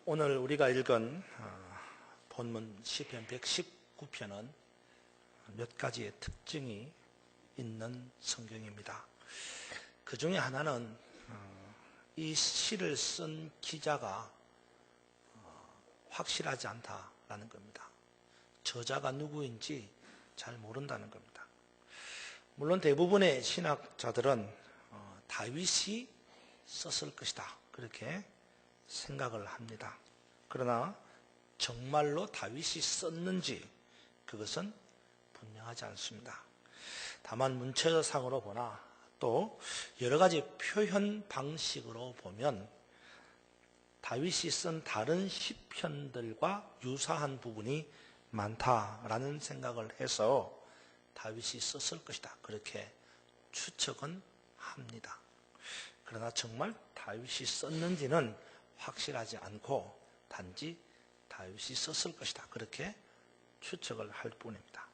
오늘 우리가 읽은 본문 시편 119편은 몇 가지의 특징이 있는 성경입니다. 그 중에 하나는 이 시를 쓴 기자가 확실하지 않다라는 겁니다. 저자가 누구인지 잘 모른다는 겁니다. 물론 대부분의 신학자들은 다윗이 썼을 것이다 그렇게 생각을 합니다. 그러나 정말로 다윗이 썼는지 그것은 분명하지 않습니다. 다만 문체상으로 보나 또 여러 가지 표현 방식으로 보면 다윗이 쓴 다른 시편들과 유사한 부분이 많다라는 생각을 해서 다윗이 썼을 것이다 그렇게 추측은 합니다. 그러나 정말 다윗이 썼는지는 확실하지 않고 단지 다윗이 썼을 것이다 그렇게 추측을 할 뿐입니다.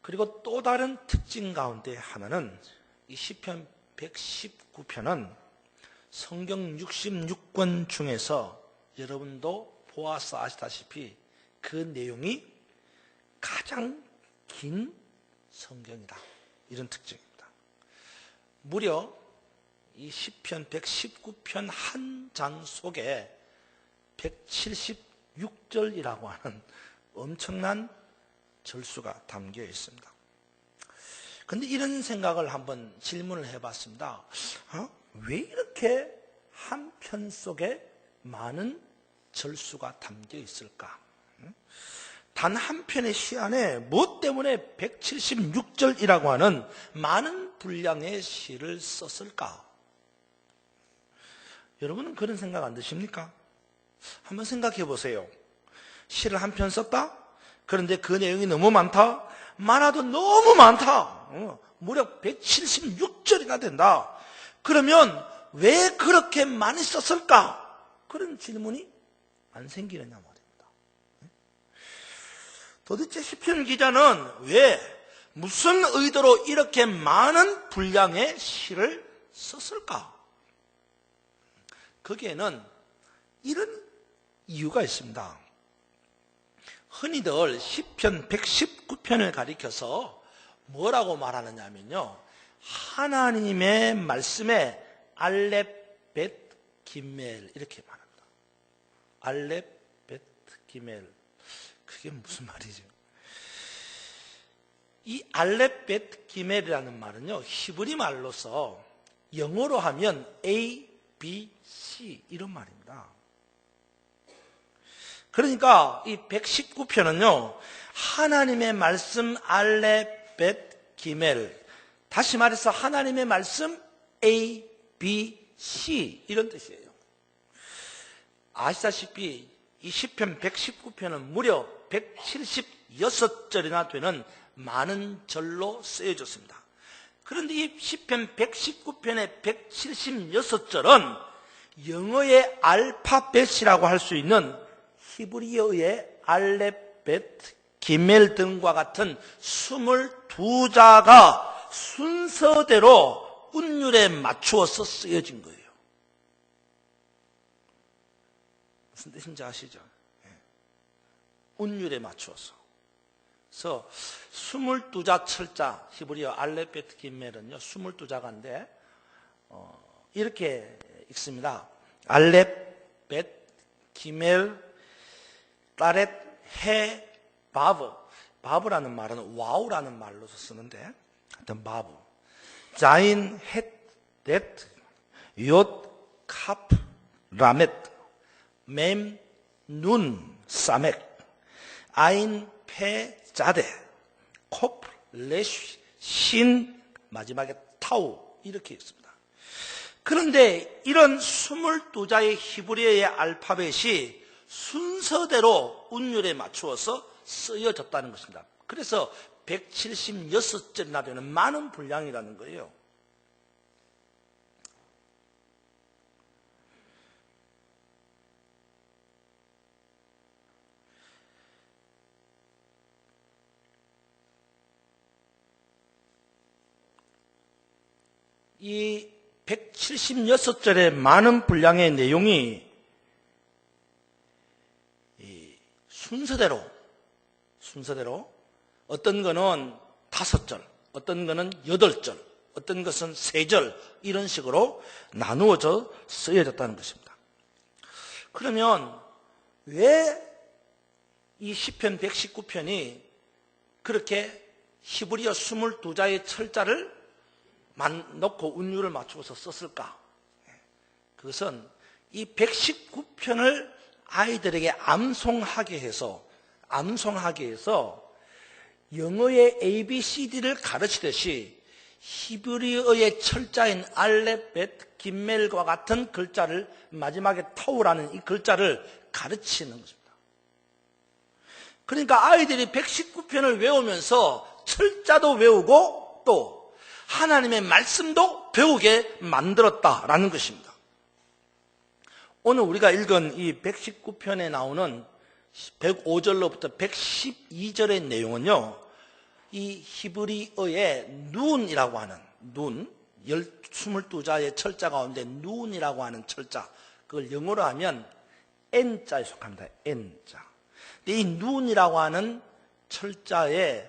그리고 또 다른 특징 가운데 하나는 이 시편 119편은 성경 66권 중에서 여러분도 보아서 아시다시피 그 내용이 가장 긴 성경이다 이런 특징입니다. 무려 이 시편 119편 한 장 속에 176절이라고 하는 엄청난 절수가 담겨 있습니다. 그런데 이런 생각을 한번 질문을 해봤습니다. 왜 이렇게 한 편 속에 많은 절수가 담겨 있을까? 단 한 편의 시 안에 무엇 때문에 176절이라고 하는 많은 분량의 시를 썼을까? 여러분은 그런 생각 안 드십니까? 한번 생각해 보세요. 시를 한 편 썼다? 그런데 그 내용이 너무 많다? 많아도 너무 많다. 무려 176절이나 된다. 그러면 왜 그렇게 많이 썼을까? 그런 질문이 안 생기느냐 말입니다. 도대체 시편 기자는 왜 무슨 의도로 이렇게 많은 분량의 시를 썼을까? 거기에는 이런 이유가 있습니다. 흔히들 시편 119편을 가리켜서 뭐라고 말하느냐면요, 하나님의 말씀에 알렙 벳 기멜 이렇게 말합니다. 알렙 벳 기멜, 그게 무슨 말이죠? 이 알렙 벳 기멜이라는 말은요, 히브리 말로서 영어로 하면 A, B, C 이런 말입니다. 그러니까 이 119편은요, 하나님의 말씀 알렙 벳 기멜, 다시 말해서 하나님의 말씀 A, B, C 이런 뜻이에요. 아시다시피 이 시편 119편은 무려 176절이나 되는 많은 절로 쓰여졌습니다. 그런데 이 시편 119편의 176절은 영어의 알파벳이라고 할 수 있는 히브리어의 알렙벳, 기멜 등과 같은 22자가 순서대로 운율에 맞추어서 쓰여진 거예요. 무슨 뜻인지 아시죠? 운율에 맞추어서. 그래서 22자 철자, 히브리어 알렙벳 기멜은요 22자가인데 이렇게 읽습니다. 알렙벳 기멜 따렛 해 바브. 바브라는 말은 와우라는 말로서 쓰는데 하여튼 바브. 자인 헷 넷 욤 카프 라멧 맴 눈 사멕 아인 페 자데 콥 레쉬 신 마지막에 타우 이렇게 있습니다. 그런데 이런 22자의 히브리어의 알파벳이 순서대로 운율에 맞추어서 쓰여졌다는 것입니다. 그래서 176절이나 되는 많은 분량이라는 거예요. 이 176절의 많은 분량의 내용이 순서대로 어떤 거는 5절, 어떤 거는 8절, 어떤 것은 3절 이런 식으로 나누어져 쓰여졌다는 것입니다. 그러면 왜 이 시편 119편이 그렇게 히브리어 22자의 철자를 넣고 운율을 맞추어서 썼을까? 그것은 이 119편을 아이들에게 암송하게 해서 영어의 ABCD를 가르치듯이 히브리어의 철자인 알렙, 벳, 김멜과 같은 글자를 마지막에 타우라는 이 글자를 가르치는 것입니다. 그러니까 아이들이 119편을 외우면서 철자도 외우고 또 하나님의 말씀도 배우게 만들었다라는 것입니다. 오늘 우리가 읽은 이 119편에 나오는 105절로부터 112절의 내용은요, 이 히브리어의 눈이라고 하는 22자의 철자 가운데 눈이라고 하는 철자, 그걸 영어로 하면 N자에 속합니다. N자. 이 눈이라고 하는 철자에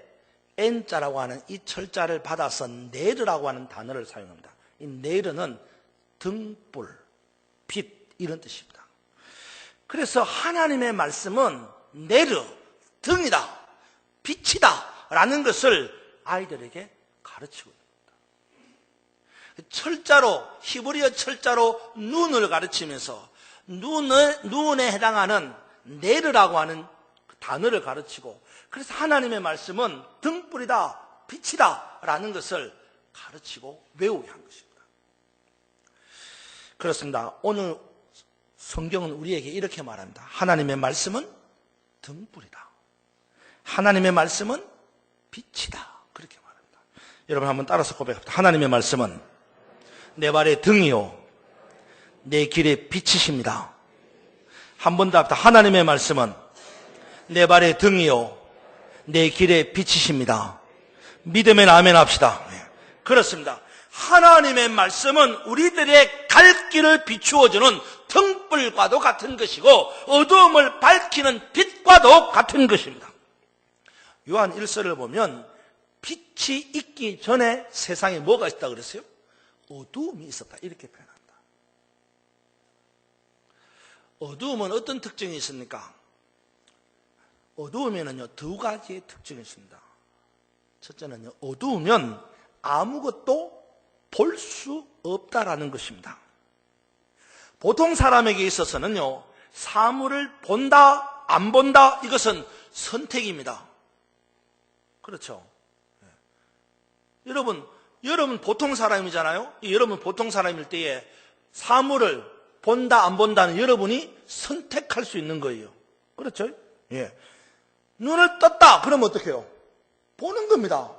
N자라고 하는 이 철자를 받아서 네르라고 하는 단어를 사용합니다. 이 네르는 등불, 빛 이런 뜻입니다. 그래서 하나님의 말씀은 네르, 등이다, 빛이다 라는 것을 아이들에게 가르치고 있습니다. 철자로, 히브리어 철자로 눈을 가르치면서 눈에 해당하는 네르라고 하는 단어를 가르치고, 그래서 하나님의 말씀은 등불이다, 빛이다 라는 것을 가르치고 외우게 한 것입니다. 그렇습니다. 오늘 성경은 우리에게 이렇게 말합니다. 하나님의 말씀은 등불이다, 하나님의 말씀은 빛이다, 그렇게 말합니다. 여러분 한번 따라서 고백합니다. 하나님의 말씀은 내 발의 등이요 내 길의 빛이십니다. 한 번 더 합니다. 하나님의 말씀은 내 발의 등이요 내 길의 빛이십니다. 믿으면 아멘 합시다. 그렇습니다. 하나님의 말씀은 우리들의 갈 길을 비추어주는 등불과도 같은 것이고 어두움을 밝히는 빛과도 같은 것입니다. 요한 1서를 보면 빛이 있기 전에 세상에 뭐가 있었다 그랬어요? 어두움이 있었다 이렇게 표현합니다. 어두움은 어떤 특징이 있습니까? 어두우면은요, 2가지의 특징이 있습니다. 첫째는요, 어두우면 아무것도 볼 수 없다라는 것입니다. 보통 사람에게 있어서는요, 사물을 본다, 안 본다, 이것은 선택입니다. 그렇죠? 여러분 보통 사람이잖아요? 여러분 보통 사람일 때에 사물을 본다, 안 본다는 여러분이 선택할 수 있는 거예요. 그렇죠? 예. 눈을 떴다, 그러면 어떻게 해요? 보는 겁니다.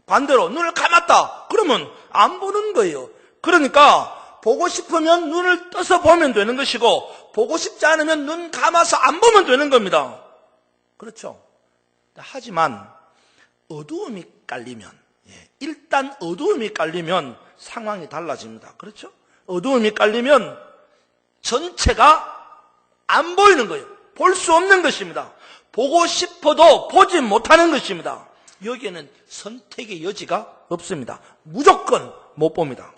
반대로 눈을 감았다, 그러면 안 보는 거예요. 그러니까 보고 싶으면 눈을 떠서 보면 되는 것이고 보고 싶지 않으면 눈 감아서 안 보면 되는 겁니다. 그렇죠? 하지만 어두움이 깔리면, 일단 어두움이 깔리면 상황이 달라집니다. 그렇죠? 어두움이 깔리면 전체가 안 보이는 거예요. 볼 수 없는 것입니다. 보고 싶어도 보지 못하는 것입니다. 여기에는 선택의 여지가 없습니다. 무조건 못 봅니다.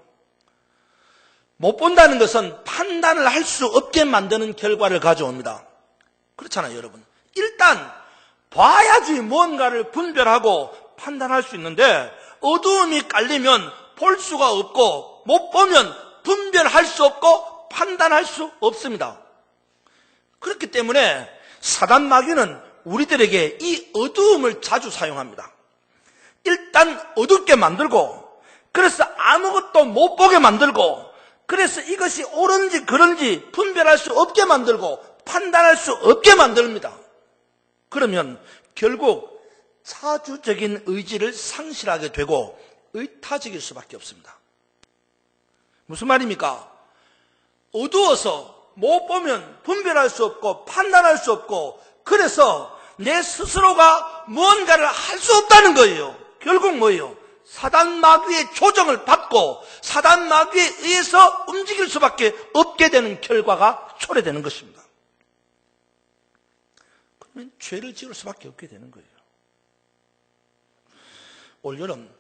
못 본다는 것은 판단을 할 수 없게 만드는 결과를 가져옵니다. 그렇잖아요, 여러분. 일단 봐야지 뭔가를 분별하고 판단할 수 있는데 어두움이 깔리면 볼 수가 없고 못 보면 분별할 수 없고 판단할 수 없습니다. 그렇기 때문에 사단 마귀는 우리들에게 이 어두움을 자주 사용합니다. 일단 어둡게 만들고, 그래서 아무것도 못 보게 만들고, 그래서 이것이 옳은지 그런지 분별할 수 없게 만들고 판단할 수 없게 만듭니다. 그러면 결국 자주적인 의지를 상실하게 되고 의타적일 수밖에 없습니다. 무슨 말입니까? 어두워서 못 보면 분별할 수 없고 판단할 수 없고, 그래서 내 스스로가 무언가를 할 수 없다는 거예요. 결국 뭐예요? 사단 마귀의 조정을 받고 사단 마귀에 의해서 움직일 수밖에 없게 되는 결과가 초래되는 것입니다. 그러면 죄를 지을 수밖에 없게 되는 거예요. 올여름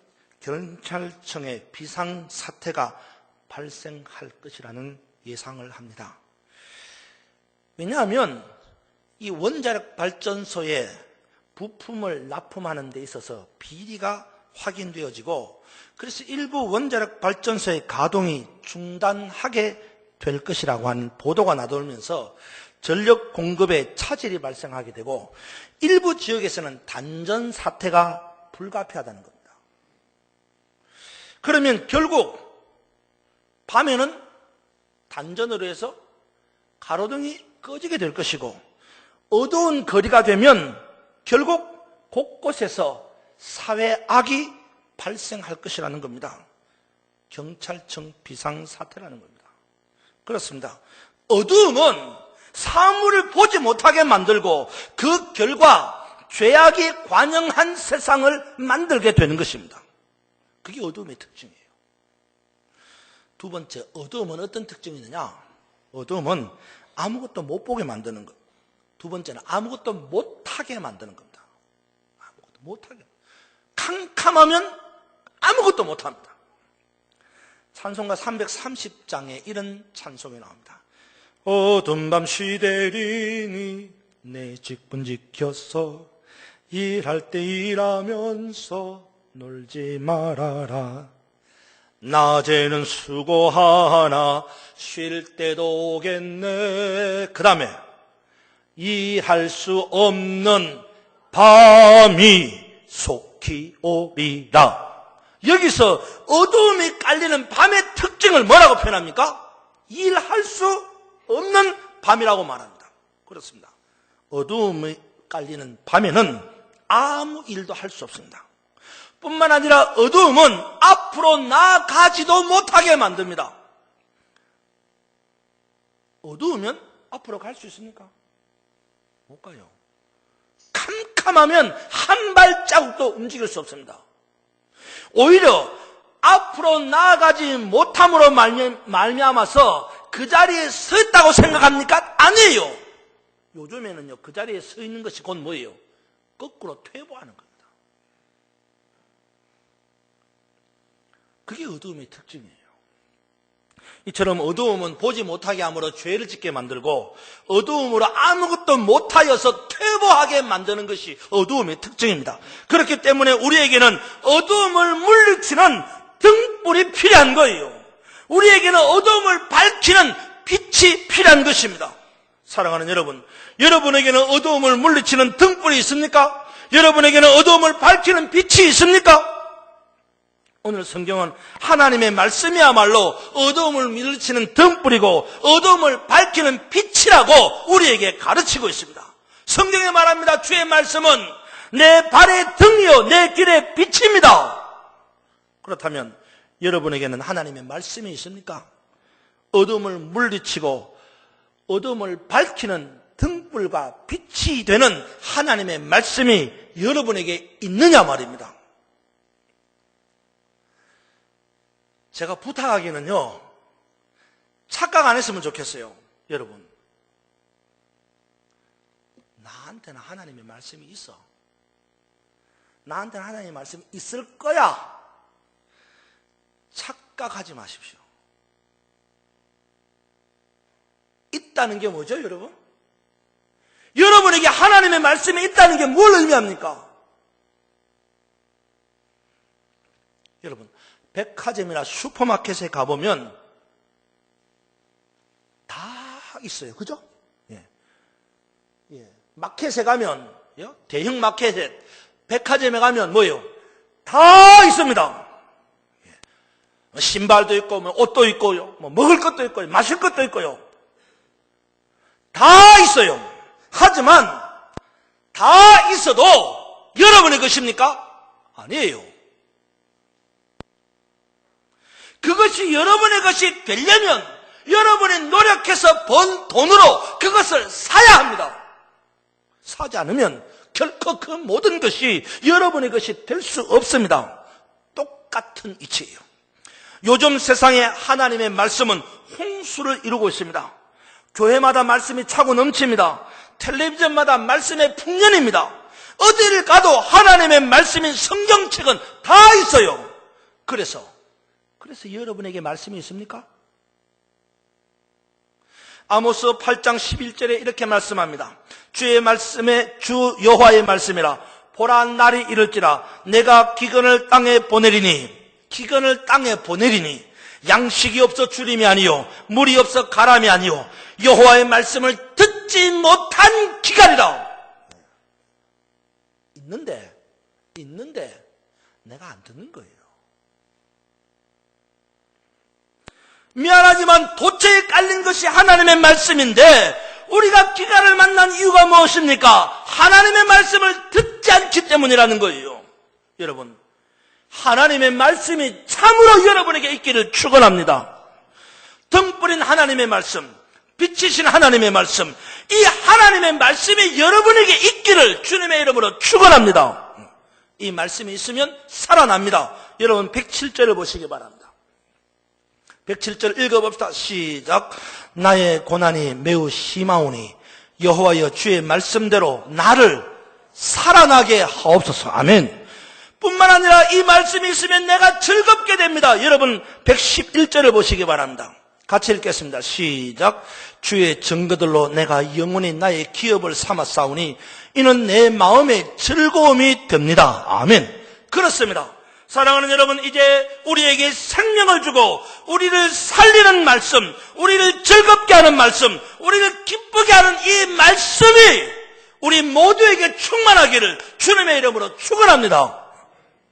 경찰청에 비상사태가 발생할 것이라는 예상을 합니다. 왜냐하면 이 원자력 발전소에 부품을 납품하는 데 있어서 비리가 확인되어지고, 그래서 일부 원자력 발전소의 가동이 중단하게 될 것이라고 하는 보도가 나돌면서 전력 공급에 차질이 발생하게 되고, 일부 지역에서는 단전 사태가 불가피하다는 겁니다. 그러면 결국 밤에는 단전으로 해서 가로등이 꺼지게 될 것이고, 어두운 거리가 되면 결국 곳곳에서 사회악이 발생할 것이라는 겁니다. 경찰청 비상사태라는 겁니다. 그렇습니다. 어두움은 사물을 보지 못하게 만들고 그 결과 죄악이 관영한 세상을 만들게 되는 것입니다. 그게 어두움의 특징이에요. 두 번째, 어두움은 어떤 특징이 있느냐? 어두움은 아무것도 못 보게 만드는 것. 두 번째는 아무것도 못하게 만드는 겁니다. 아무것도 못하게. 캄캄하면 아무것도 못합니다. 찬송가 330장에 이런 찬송이 나옵니다. 어두운 밤 시대리니 내 직분 지켰어. 일할 때 일하면서 놀지 말아라. 낮에는 수고하나 쉴 때도 오겠네. 그 다음에 일할 수 없는 밤이 속히 오리라. 여기서 어두움이 깔리는 밤의 특징을 뭐라고 표현합니까? 일할 수 없는 밤이라고 말합니다. 그렇습니다. 어두움이 깔리는 밤에는 아무 일도 할 수 없습니다. 뿐만 아니라 어두움은 앞으로 나아가지도 못하게 만듭니다. 어두우면 앞으로 갈 수 있습니까? 못 가요. 캄캄하면 한 발자국도 움직일 수 없습니다. 오히려 앞으로 나아가지 못함으로 말미암아서 그 자리에 서 있다고 생각합니까? 아니에요. 요즘에는요, 그 자리에 서 있는 것이 곧 뭐예요? 거꾸로 퇴보하는 겁니다. 그게 어두움의 특징이에요. 이처럼 어두움은 보지 못하게 함으로 죄를 짓게 만들고, 어두움으로 아무것도 못하여서 퇴보하게 만드는 것이 어두움의 특징입니다. 그렇기 때문에 우리에게는 어두움을 물리치는 등불이 필요한 거예요. 우리에게는 어두움을 밝히는 빛이 필요한 것입니다. 사랑하는 여러분, 여러분에게는 어두움을 물리치는 등불이 있습니까? 여러분에게는 어두움을 밝히는 빛이 있습니까? 오늘 성경은 하나님의 말씀이야말로 어두움을 물리치는 등불이고 어두움을 밝히는 빛이라고 우리에게 가르치고 있습니다. 성경에 말합니다. 주의 말씀은 내 발의 등이요 내 길의 빛입니다. 그렇다면 여러분에게는 하나님의 말씀이 있습니까? 어두움을 물리치고 어두움을 밝히는 등불과 빛이 되는 하나님의 말씀이 여러분에게 있느냐 말입니다. 제가 부탁하기는요, 착각 안 했으면 좋겠어요. 여러분, 나한테는 하나님의 말씀이 있어. 나한테는 하나님의 말씀이 있을 거야. 착각하지 마십시오. 있다는 게 뭐죠, 여러분? 여러분에게 하나님의 말씀이 있다는 게 뭘 의미합니까? 여러분, 백화점이나 슈퍼마켓에 가보면 다 있어요. 그죠? 예. 마켓에 가면, 대형 마켓에, 백화점에 가면 뭐예요? 다 있습니다. 신발도 있고, 옷도 있고요. 먹을 것도 있고요. 마실 것도 있고요. 다 있어요. 하지만 다 있어도 여러분의 것입니까? 아니에요. 그것이 여러분의 것이 되려면 여러분이 노력해서 번 돈으로 그것을 사야 합니다. 사지 않으면 결코 그 모든 것이 여러분의 것이 될 수 없습니다. 똑같은 이치예요. 요즘 세상에 하나님의 말씀은 홍수를 이루고 있습니다. 교회마다 말씀이 차고 넘칩니다. 텔레비전마다 말씀의 풍년입니다. 어디를 가도 하나님의 말씀인 성경책은 다 있어요. 그래서 여러분에게 말씀이 있습니까? 아모스 8장 11절에 이렇게 말씀합니다. 주의 말씀에 주 여호와의 말씀이라. 보라 날이 이를지라 내가 기근을 땅에 보내리니 양식이 없어 주림이 아니요 물이 없어 가람이 아니요 여호와의 말씀을 듣지 못한 기갈이라. 있는데 내가 안 듣는 거예요. 미안하지만 도처에 깔린 것이 하나님의 말씀인데 우리가 기갈을 만난 이유가 무엇입니까? 하나님의 말씀을 듣지 않기 때문이라는 거예요. 여러분, 하나님의 말씀이 참으로 여러분에게 있기를 축원합니다. 등불인 하나님의 말씀, 빛이신 하나님의 말씀, 이 하나님의 말씀이 여러분에게 있기를 주님의 이름으로 축원합니다. 이 말씀이 있으면 살아납니다. 여러분 107절을 보시기 바랍니다. 107절 읽어봅시다. 시작. 나의 고난이 매우 심하오니 여호와여 주의 말씀대로 나를 살아나게 하옵소서. 아멘. 뿐만 아니라 이 말씀이 있으면 내가 즐겁게 됩니다. 여러분 111절을 보시기 바랍니다. 같이 읽겠습니다. 시작. 주의 증거들로 내가 영원히 나의 기업을 삼았사오니 이는 내 마음의 즐거움이 됩니다. 아멘. 그렇습니다. 사랑하는 여러분, 이제 우리에게 생명을 주고 우리를 살리는 말씀, 우리를 즐겁게 하는 말씀, 우리를 기쁘게 하는 이 말씀이 우리 모두에게 충만하기를 주님의 이름으로 축원합니다.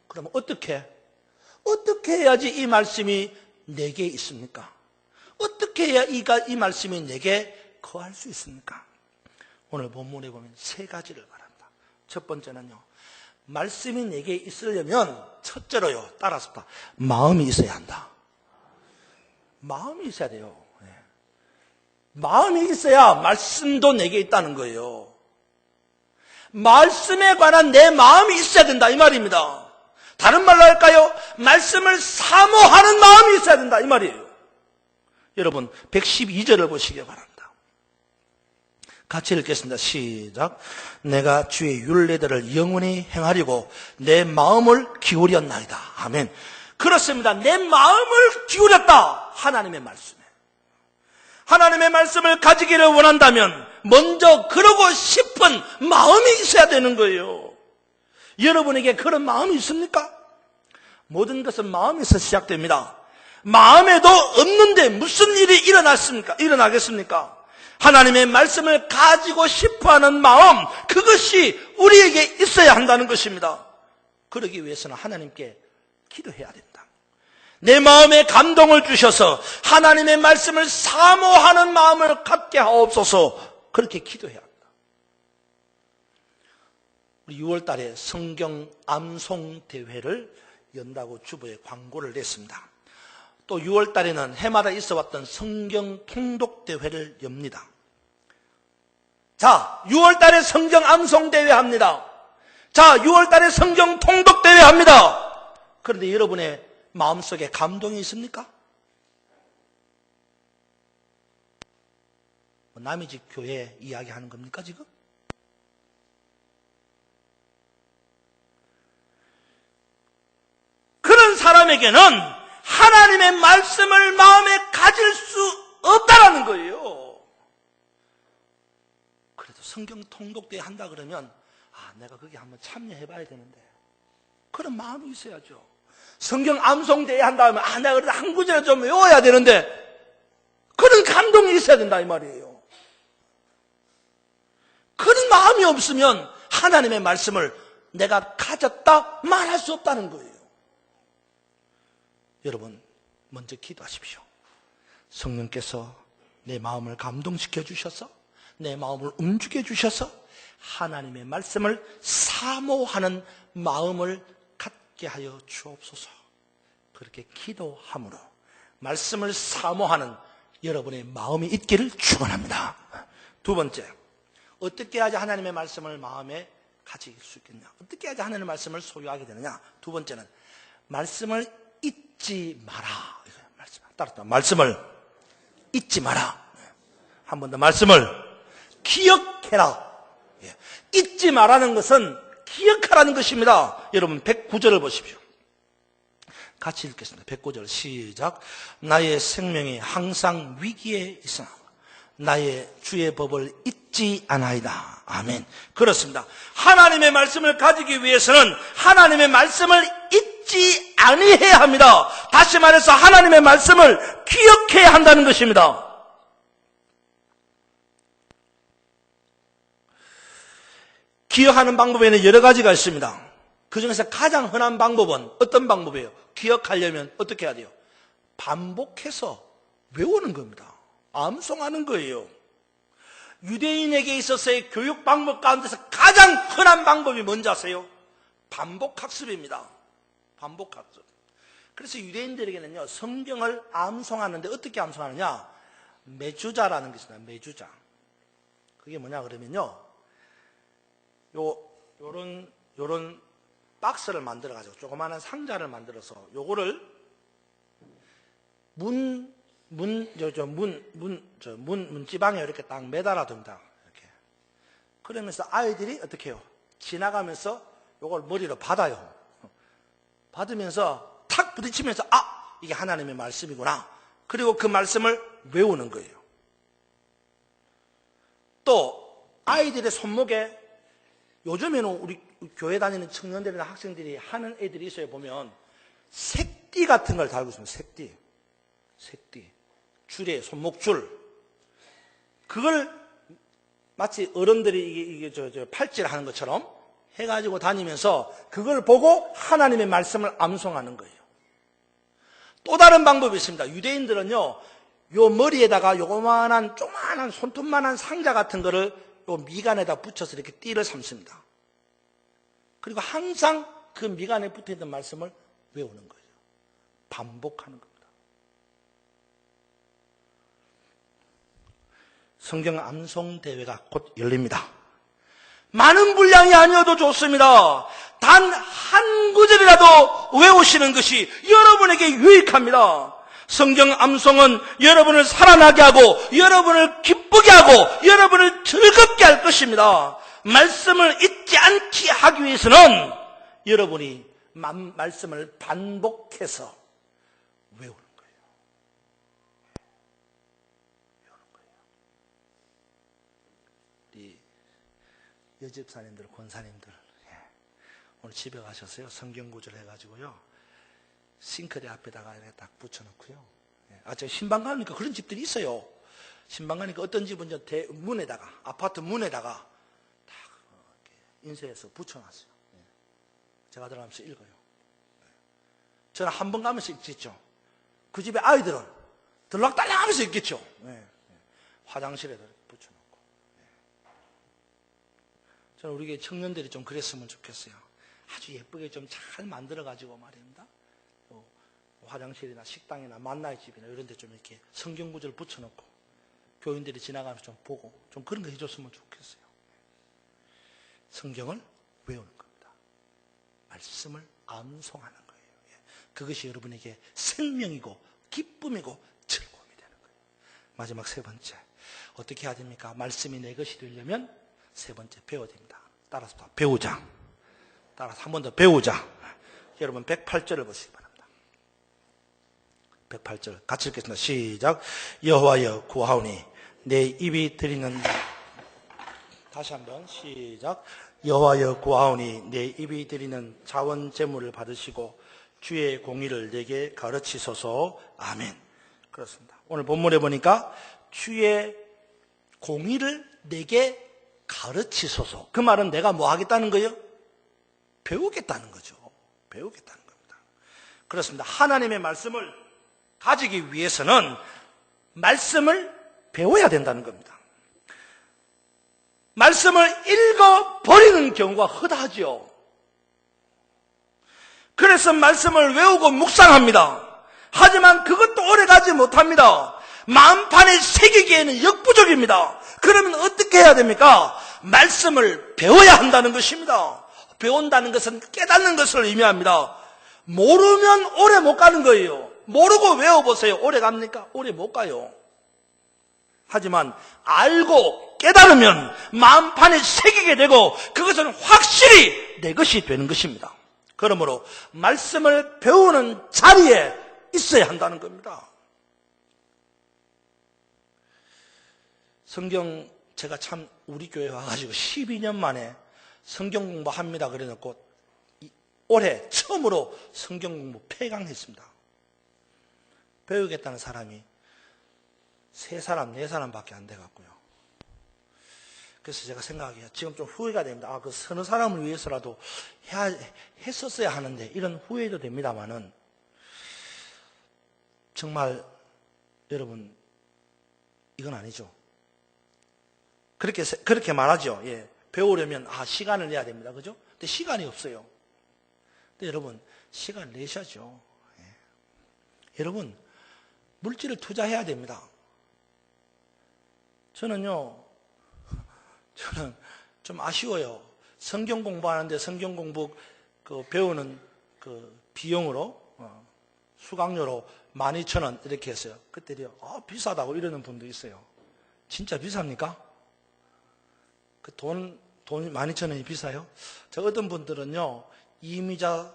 그럼 어떻게 해야지 이 말씀이 내게 있습니까? 어떻게 해야 이 말씀이 내게 거할 수 있습니까? 오늘 본문에 보면 세 가지를 말합니다. 첫 번째는요, 말씀이 내게 있으려면 첫째로요, 따라서 마음이 있어야 한다. 마음이 있어야 돼요. 마음이 있어야 말씀도 내게 있다는 거예요. 말씀에 관한 내 마음이 있어야 된다 이 말입니다. 다른 말로 할까요? 말씀을 사모하는 마음이 있어야 된다 이 말이에요. 여러분 112절을 보시기 바랍니다. 같이 읽겠습니다. 시작. 내가 주의 율례들을 영원히 행하려고 내 마음을 기울였나이다. 아멘. 그렇습니다. 내 마음을 기울였다. 하나님의 말씀에. 하나님의 말씀을 가지기를 원한다면 먼저 그러고 싶은 마음이 있어야 되는 거예요. 여러분에게 그런 마음이 있습니까? 모든 것은 마음에서 시작됩니다. 마음에도 없는데 무슨 일이 일어나겠습니까? 하나님의 말씀을 가지고 싶어하는 마음, 그것이 우리에게 있어야 한다는 것입니다. 그러기 위해서는 하나님께 기도해야 된다. 내 마음에 감동을 주셔서 하나님의 말씀을 사모하는 마음을 갖게 하옵소서. 그렇게 기도해야 합니다. 우리 6월 달에 성경 암송 대회를 연다고 주부에 광고를 냈습니다. 또 6월 달에는 해마다 있어왔던 성경 통독 대회를 엽니다. 자, 6월 달에 성경 암송 대회 합니다. 자, 6월 달에 성경 통독 대회 합니다. 그런데 여러분의 마음속에 감동이 있습니까? 남의 집 교회 이야기하는 겁니까 지금? 그런 사람에게는 하나님의 말씀을 마음에 가질 수 없다라는 거예요. 그래도 성경 통독대회 한다 그러면 내가 거기 한번 참여해봐야 되는데 그런 마음이 있어야죠. 성경 암송대회 한다 하면 내가 그래도 한 구절을 좀 외워야 되는데 그런 감동이 있어야 된다 이 말이에요. 그런 마음이 없으면 하나님의 말씀을 내가 가졌다 말할 수 없다는 거예요. 여러분 먼저 기도하십시오. 성령께서 내 마음을 감동시켜 주셔서 내 마음을 움직여 주셔서 하나님의 말씀을 사모하는 마음을 갖게 하여 주옵소서. 그렇게 기도함으로 말씀을 사모하는 여러분의 마음이 있기를 축원합니다. 두 번째, 어떻게 해야지 하나님의 말씀을 마음에 가질 수 있겠냐? 어떻게 해야지 하나님의 말씀을 소유하게 되느냐? 두 번째는 말씀을 잊지 마라. 따라서 말씀을 잊지 마라. 한 번 더 말씀을 기억해라. 잊지 말라는 것은 기억하라는 것입니다. 여러분 109절을 보십시오. 같이 읽겠습니다. 109절 시작. 나의 생명이 항상 위기에 있으나 나의 주의 법을 잊지 아나이다. 아멘. 그렇습니다. 하나님의 말씀을 가지기 위해서는 하나님의 말씀을 잊지 아니해야 합니다. 다시 말해서 하나님의 말씀을 기억해야 한다는 것입니다. 기억하는 방법에는 여러 가지가 있습니다. 그 중에서 가장 흔한 방법은 어떤 방법이에요? 기억하려면 어떻게 해야 돼요? 반복해서 외우는 겁니다. 암송하는 거예요. 유대인에게 있어서의 교육 방법 가운데서 가장 흔한 방법이 뭔지 아세요? 반복학습입니다. 반복학습. 그래서 유대인들에게는요, 성경을 암송하는데 어떻게 암송하느냐? 메주자라는 게 있습니다. 메주자. 그게 뭐냐 그러면요, 요런 박스를 만들어가지고 조그마한 상자를 만들어서 요거를 문지방에 이렇게 딱 매달아 둔다. 이렇게. 그러면서 아이들이 어떻게 해요? 지나가면서 요걸 머리로 받아요. 받으면서 탁 부딪히면서 이게 하나님의 말씀이구나. 그리고 그 말씀을 외우는 거예요. 또 아이들의 손목에 요즘에는 우리 교회 다니는 청년들이나 학생들이 하는 애들이 있어요. 보면 색띠 같은 걸 달고 있습니다. 색띠. 줄에 손목줄. 그걸 마치 어른들이 이게 팔찌를 하는 것처럼 해가지고 다니면서 그걸 보고 하나님의 말씀을 암송하는 거예요. 또 다른 방법이 있습니다. 유대인들은요, 요 머리에다가 요만한 조그만한 손톱만한 상자 같은 거를 요 미간에다 붙여서 이렇게 띠를 삼습니다. 그리고 항상 그 미간에 붙어있는 말씀을 외우는 거예요. 반복하는 겁니다. 성경 암송 대회가 곧 열립니다. 많은 분량이 아니어도 좋습니다. 단 한 구절이라도 외우시는 것이 여러분에게 유익합니다. 성경 암송은 여러분을 살아나게 하고 여러분을 기쁘게 하고 여러분을 즐겁게 할 것입니다. 말씀을 잊지 않게 하기 위해서는 여러분이 말씀을 반복해서 외우는 거예요. 우리 여집사님들, 권사님들 오늘 집에 가셨어요? 성경 구절 해가지고요, 싱크대 앞에다가 이렇게 딱 붙여놓고요. 제가 신방 가니까 그런 집들이 있어요. 신방 가니까 어떤 집은 문에다가, 아파트 문에다가 딱 인쇄해서 붙여놨어요. 제가 들어가면서 읽어요. 저는 한 번 가면서 읽겠죠. 그 집의 아이들은 들락달락 하면서 읽겠죠. 화장실에다 이렇게 붙여놓고. 저는 우리 청년들이 좀 그랬으면 좋겠어요. 아주 예쁘게 좀 잘 만들어가지고 말입니다. 화장실이나 식당이나 만나의 집이나 이런 데 좀 이렇게 성경 구절 붙여놓고 교인들이 지나가면서 좀 보고 좀 그런 거 해줬으면 좋겠어요. 성경을 외우는 겁니다. 말씀을 암송하는 거예요. 그것이 여러분에게 생명이고 기쁨이고 즐거움이 되는 거예요. 마지막 세 번째, 어떻게 해야 됩니까? 말씀이 내 것이 되려면 세 번째, 배워야 됩니다. 따라서 배우자. 따라서 한 번 더 배우자. 여러분 108절을 보시기 바랍니다. 108절 같이 읽겠습니다. 시작. 여호와여 구하오니 내 입이 드리는, 다시 한번 시작. 여호와여 구하오니 내 입이 드리는 자원 제물을 받으시고 주의 공의를 내게 가르치소서. 아멘. 그렇습니다. 오늘 본문에 보니까 주의 공의를 내게 가르치소서. 그 말은 내가 뭐 하겠다는 거예요? 배우겠다는 거죠. 배우겠다는 겁니다. 그렇습니다. 하나님의 말씀을 가지기 위해서는 말씀을 배워야 된다는 겁니다. 말씀을 읽어버리는 경우가 허다하죠. 그래서 말씀을 외우고 묵상합니다. 하지만 그것도 오래가지 못합니다. 마음판에 새기기에는 역부족입니다. 그러면 어떻게 해야 됩니까? 말씀을 배워야 한다는 것입니다. 배운다는 것은 깨닫는 것을 의미합니다. 모르면 오래 못 가는 거예요. 모르고 외워보세요. 오래 갑니까? 오래 못 가요. 하지만 알고 깨달으면 마음판에 새기게 되고 그것은 확실히 내 것이 되는 것입니다. 그러므로 말씀을 배우는 자리에 있어야 한다는 겁니다. 성경 제가 참 우리 교회에 와가지고 12년 만에 성경 공부합니다 그래놓고 올해 처음으로 성경 공부 폐강했습니다. 배우겠다는 사람이 3사람, 4사람밖에 안 돼갖고요. 그래서 제가 생각하기에 지금 좀 후회가 됩니다. 그 서너 사람을 위해서라도 했었어야 하는데 이런 후회도 됩니다만은 정말 여러분 이건 아니죠. 그렇게 말하죠. 예. 배우려면 시간을 내야 됩니다. 그죠? 근데 시간이 없어요. 근데 여러분 시간 내셔야죠. 예. 여러분 물질을 투자해야 됩니다. 저는 좀 아쉬워요. 성경 공부하는데 성경 공부 배우는 비용으로 수강료로 12,000원 이렇게 했어요. 그때요. 비싸다고 이러는 분도 있어요. 진짜 비쌉니까? 돈 12,000원이 비싸요? 어떤 분들은요, 이미자,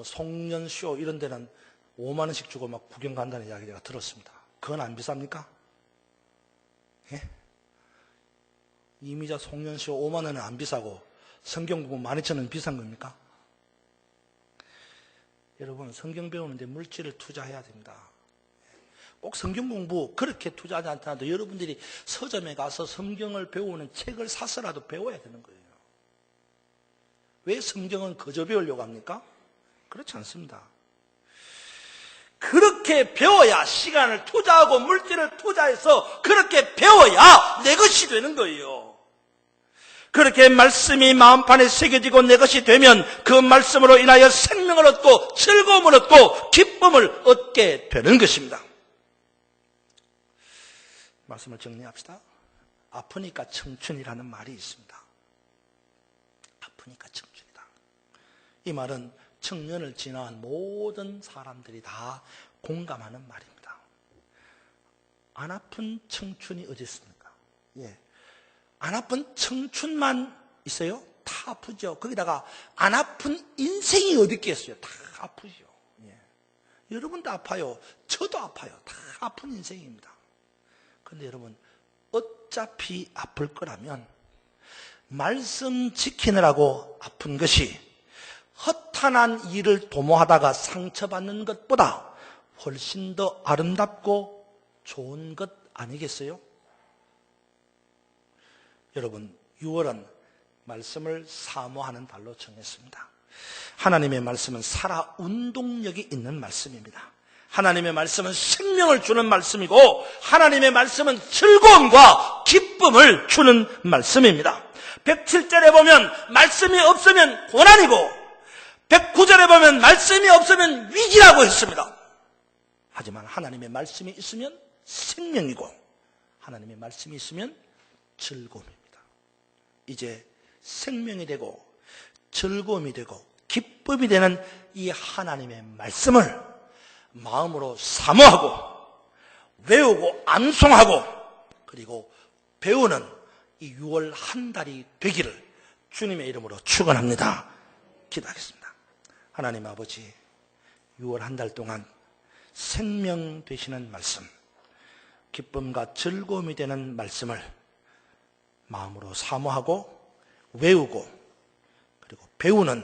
송년쇼 이런 데는 5만원씩 주고 막 구경 간다는 이야기 제가 들었습니다. 그건 안 비쌉니까? 예? 이미자 송년쇼 5만원은 안 비싸고 성경 공부 12,000원 비싼 겁니까? 여러분, 성경 배우는데 물질을 투자해야 됩니다. 꼭 성경 공부 그렇게 투자하지 않더라도 여러분들이 서점에 가서 성경을 배우는 책을 사서라도 배워야 되는 거예요. 왜 성경은 거저 배우려고 합니까? 그렇지 않습니다. 그렇게 배워야 시간을 투자하고 물질을 투자해서 그렇게 배워야 내 것이 되는 거예요. 그렇게 말씀이 마음판에 새겨지고 내 것이 되면 그 말씀으로 인하여 생명을 얻고 즐거움을 얻고 기쁨을 얻게 되는 것입니다. 말씀을 정리합시다. 아프니까 청춘이라는 말이 있습니다. 아프니까 청춘이다. 이 말은 청년을 지나온 모든 사람들이 다 공감하는 말입니다. 안 아픈 청춘이 어디 있습니까? 예. 안 아픈 청춘만 있어요? 다 아프죠. 거기다가 안 아픈 인생이 어디 있겠어요? 다 아프죠. 예. 여러분도 아파요. 저도 아파요. 다 아픈 인생입니다. 그런데 여러분, 어차피 아플 거라면 말씀 지키느라고 아픈 것이 허탄한 일을 도모하다가 상처받는 것보다 훨씬 더 아름답고 좋은 것 아니겠어요? 여러분, 6월은 말씀을 사모하는 달로 정했습니다. 하나님의 말씀은 살아 운동력이 있는 말씀입니다. 하나님의 말씀은 생명을 주는 말씀이고 하나님의 말씀은 즐거움과 기쁨을 주는 말씀입니다. 107절에 보면 말씀이 없으면 고난이고 109절에 보면 말씀이 없으면 위기라고 했습니다. 하지만 하나님의 말씀이 있으면 생명이고 하나님의 말씀이 있으면 즐거움입니다. 이제 생명이 되고 즐거움이 되고 기쁨이 되는 이 하나님의 말씀을 마음으로 사모하고 외우고 암송하고 그리고 배우는 이 6월 한 달이 되기를 주님의 이름으로 축원합니다. 기도하겠습니다. 하나님 아버지, 6월 한 달 동안 생명 되시는 말씀, 기쁨과 즐거움이 되는 말씀을 마음으로 사모하고 외우고 그리고 배우는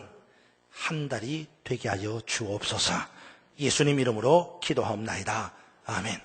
한 달이 되게 하여 주옵소서. 예수님 이름으로 기도하옵나이다. 아멘.